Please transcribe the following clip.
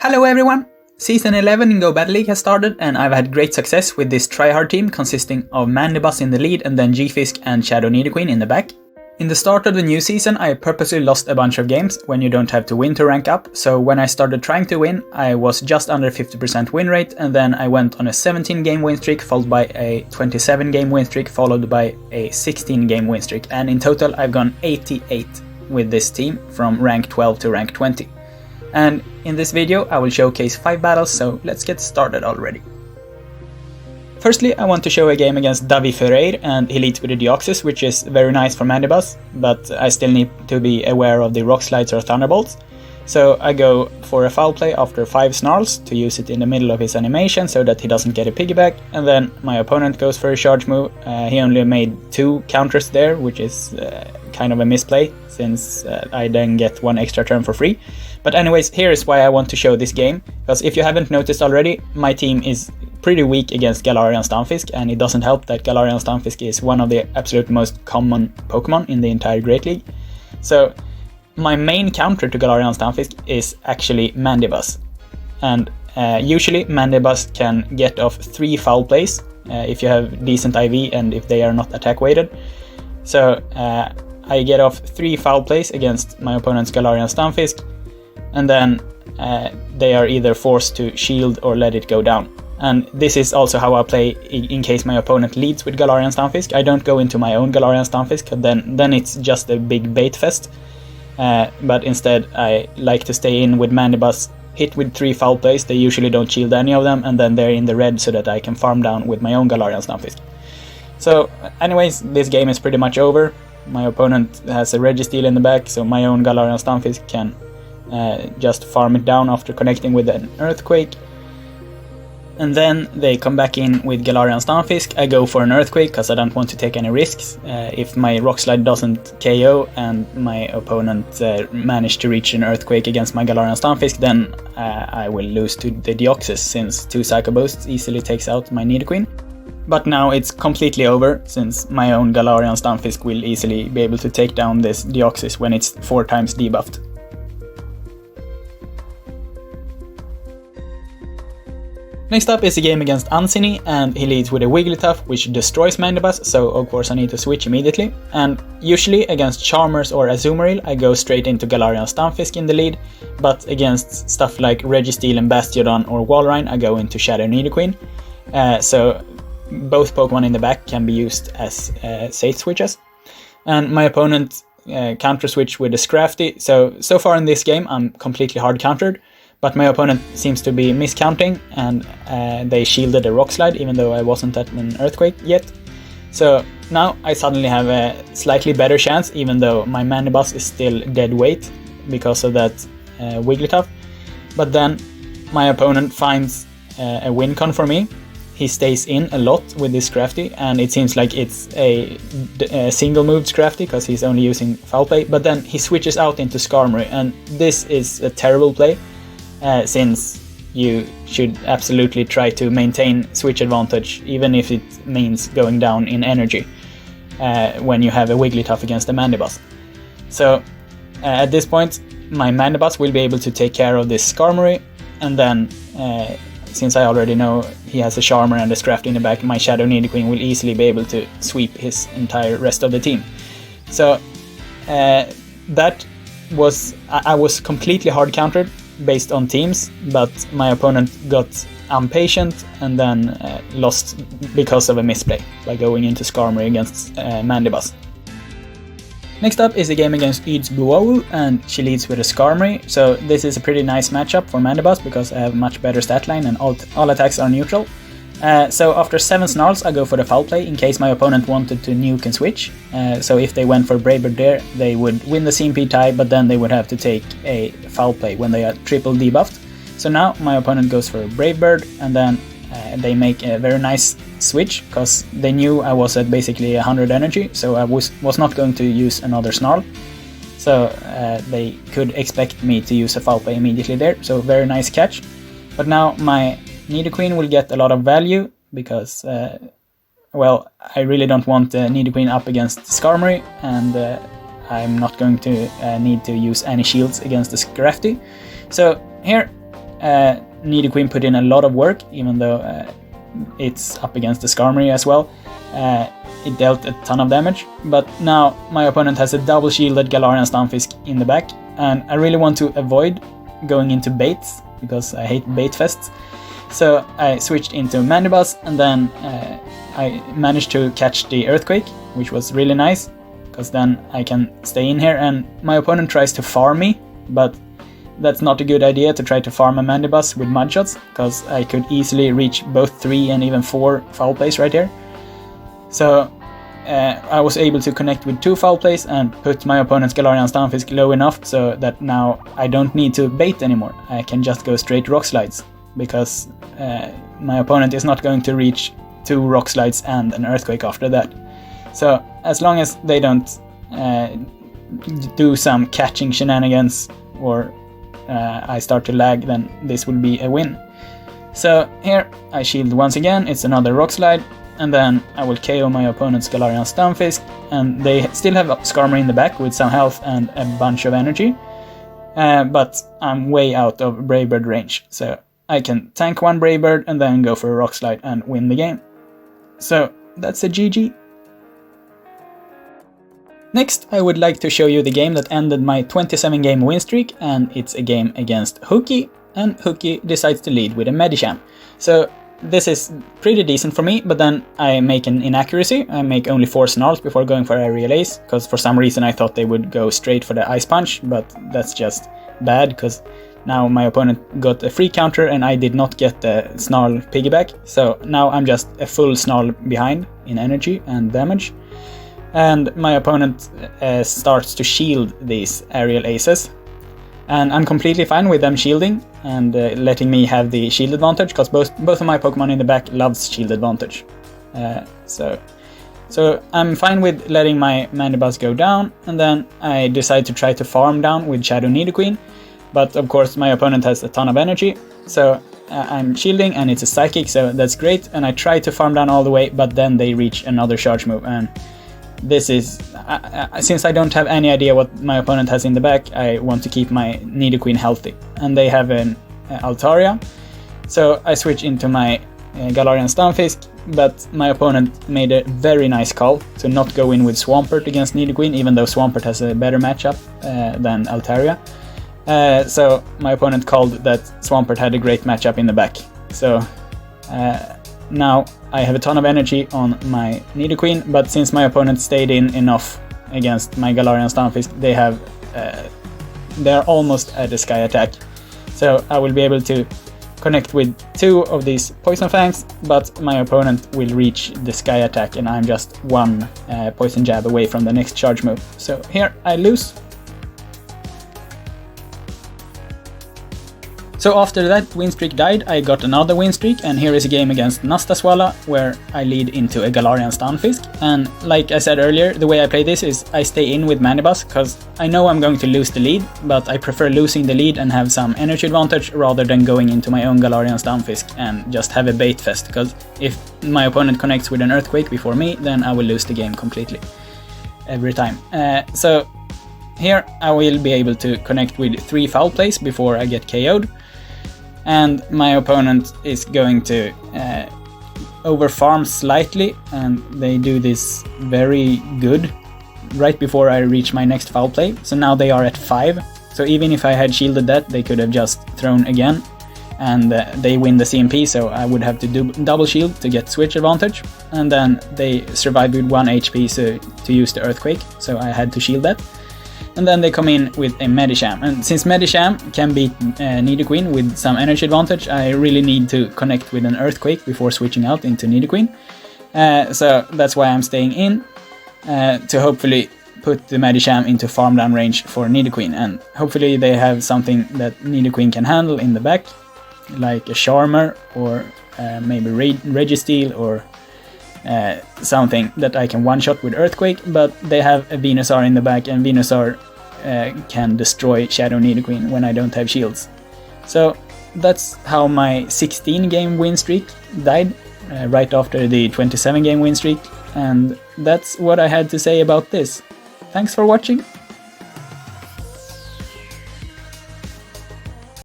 Hello everyone! Season 11 in Go Battle League has started and I've had great success with this Tryhard team consisting of Mandybus in the lead and then G-Fisk and Shadow Nidoqueen in the back. In the start of the new season I purposely lost a bunch of games when you don't have to win to rank up, so when I started trying to win I was just under 50% win rate and then I went on a 17 game win streak followed by a 27 game win streak followed by a 16 game win streak, and in total I've gone 88 with this team from rank 12 to rank 20. And in this video I will showcase 5 battles, so let's get started already. Firstly, I want to show a game against Davi Ferreira, and he leads with a Deoxys, which is very nice for Mandybus, but I still need to be aware of the Rock Slides or Thunderbolts. So I go for a foul play after 5 snarls to use it in the middle of his animation so that he doesn't get a piggyback, and then my opponent goes for a charge move. He only made 2 counters there, which is kind of a misplay since I then get 1 extra turn for free. But anyways, here is why I want to show this game, because if you haven't noticed already, my team is pretty weak against Galarian Stunfisk, and it doesn't help that Galarian Stunfisk is one of the absolute most common Pokemon in the entire Great League. So my main counter to Galarian Stunfisk is actually Mandybus, and usually Mandybus can get off 3 foul plays if you have decent IV and if they are not attack weighted. So I get off 3 foul plays against my opponent's Galarian Stunfisk, and then they are either forced to shield or let it go down. And this is also how I play in case my opponent leads with Galarian Stunfisk. I don't go into my own Galarian Stunfisk, then it's just a big bait fest. But instead I like to stay in with Mandybus, hit with 3 foul plays, they usually don't shield any of them, and then they're in the red so that I can farm down with my own Galarian Stunfisk. So anyways, this game is pretty much over. My opponent has a Registeel in the back, so my own Galarian Stunfisk can just farm it down after connecting with an Earthquake. And then they come back in with Galarian Stunfisk. I go for an Earthquake because I don't want to take any risks. If my Rock Slide doesn't KO and my opponent managed to reach an Earthquake against my Galarian Stunfisk, then I will lose to the Deoxys, since 2 Psycho Boosts easily takes out my Nidoqueen. But now it's completely over, since my own Galarian Stunfisk will easily be able to take down this Deoxys when it's 4 times debuffed. Next up is a game against Unsini, and he leads with a Wigglytuff, which destroys Mandybus, so of course I need to switch immediately. And usually against Charmers or Azumarill I go straight into Galarian Stunfisk in the lead, but against stuff like Registeel and Bastiodon or Walrein I go into Shadow Nidoqueen. So both Pokemon in the back can be used as safe switches. And my opponent counter switch with a Scrafty, so far in this game I'm completely hard countered. But my opponent seems to be miscounting, and they shielded a Rock Slide even though I wasn't at an Earthquake yet. So now I suddenly have a slightly better chance, even though my Mandybus is still dead weight because of that Wigglytuff. But then my opponent finds a win con for me. He stays in a lot with this Scrafty, and it seems like it's a single moved Scrafty because he's only using foul play. But then he switches out into Skarmory, and this is a terrible play. Since you should absolutely try to maintain switch advantage, even if it means going down in energy when you have a Wigglytuff against a Mandybus. So at this point my Mandybus will be able to take care of this Skarmory, and then since I already know he has a Charmer and a Scrafty in the back, my Shadow Nidoqueen will easily be able to sweep his entire rest of the team. So that was, I was completely hard countered based on teams, but my opponent got impatient and then lost because of a misplay by going into Skarmory against Mandybus. Next up is a game against Eads Buowu, and she leads with a Skarmory, so this is a pretty nice matchup for Mandybus because I have much better stat line and all attacks are neutral. So after 7 snarls I go for the foul play in case my opponent wanted to nuke and switch. So if they went for Brave Bird there, they would win the CMP tie, but then they would have to take a foul play when they are triple debuffed. So now my opponent goes for a Brave Bird, and then they make a very nice switch because they knew I was at basically 100 energy, so I was not going to use another snarl. So they could expect me to use a foul play immediately there, so very nice catch. But now my Nidoqueen will get a lot of value because, well, I really don't want Nidoqueen up against Skarmory, and I'm not going to need to use any shields against the Scrafty. So here Nidoqueen put in a lot of work, even though it's up against the Skarmory as well. It dealt a ton of damage, but now my opponent has a double shielded Galarian Stunfisk in the back, and I really want to avoid going into baits, because I hate bait fests. So I switched into Mandybus, and then I managed to catch the Earthquake, which was really nice, because then I can stay in here, and my opponent tries to farm me, but that's not a good idea to try to farm a Mandybus with mud shots, because I could easily reach both 3 and even 4 foul plays right here. So I was able to connect with 2 foul plays and put my opponent's Galarian Stunfisk low enough so that now I don't need to bait anymore. I can just go straight rock slides, because my opponent is not going to reach 2 rock slides and an Earthquake after that. So as long as they don't do some catching shenanigans or I start to lag, then this will be a win. So here I shield once again, it's another rock slide, and then I will KO my opponent's Galarian Stunfisk, and they still have Skarmory in the back with some health and a bunch of energy, but I'm way out of Brave Bird range, so I can tank 1 Brave Bird and then go for a rock slide and win the game. So that's a GG. Next, I would like to show you the game that ended my 27 game win streak, and it's a game against Hookie, and Hookie decides to lead with a Medicham. So this is pretty decent for me, but then I make an inaccuracy. I make only 4 snarls before going for Aerial Ace, because for some reason I thought they would go straight for the Ice Punch, but that's just bad, because now my opponent got a free counter and I did not get the snarl piggyback, so now I'm just a full snarl behind in energy and damage. And my opponent starts to shield these Aerial Aces, and I'm completely fine with them shielding and letting me have the shield advantage, because both of my Pokemon in the back loves shield advantage. So I'm fine with letting my Mandibus go down, and then I decide to try to farm down with Shadow Nidoqueen, but of course my opponent has a ton of energy, so I'm shielding and it's a Psychic, so that's great, and I try to farm down all the way, but then they reach another charge move, and this is, since I don't have any idea what my opponent has in the back, I want to keep my Nidoqueen healthy. And they have an Altaria, so I switch into my Galarian Stunfisk, but my opponent made a very nice call to not go in with Swampert against Nidoqueen, even though Swampert has a better matchup than Altaria. So my opponent called that Swampert had a great matchup in the back. So now I have a ton of energy on my Nidoqueen, but since my opponent stayed in enough against my Galarian Stunfisk, they're almost at a Sky Attack. So I will be able to connect with 2 of these Poison Fangs, but my opponent will reach the Sky Attack and I'm just 1 Poison Jab away from the next charge move. So here I lose. So after that win streak died, I got another win streak, and here is a game against Nastaswala, where I lead into a Galarian Stunfisk. And like I said earlier, the way I play this is I stay in with Mandibus, because I know I'm going to lose the lead, but I prefer losing the lead and have some energy advantage rather than going into my own Galarian Stunfisk and just have a bait fest, because if my opponent connects with an Earthquake before me, then I will lose the game completely. Every time. So here I will be able to connect with 3 foul plays before I get KO'd. And my opponent is going to overfarm slightly, and they do this very good right before I reach my next foul play. So now they are at 5, so even if I had shielded that, they could have just thrown again, and they win the CMP, so I would have to do double shield to get switch advantage, and then they survived with 1 HP to use the Earthquake, so I had to shield that. And then they come in with a Medicham, and since Medicham can beat Nidoqueen with some energy advantage, I really need to connect with an Earthquake before switching out into Nidoqueen. So that's why I'm staying in, to hopefully put the Medicham into farm down range for Nidoqueen, and hopefully they have something that Nidoqueen can handle in the back, like a Charmer or maybe Registeel or something that I can one-shot with Earthquake, but they have a Venusaur in the back, and Venusaur can destroy Shadow Nidoqueen when I don't have shields. So that's how my 16 game win streak died, right after the 27 game win streak, and that's what I had to say about this. Thanks for watching.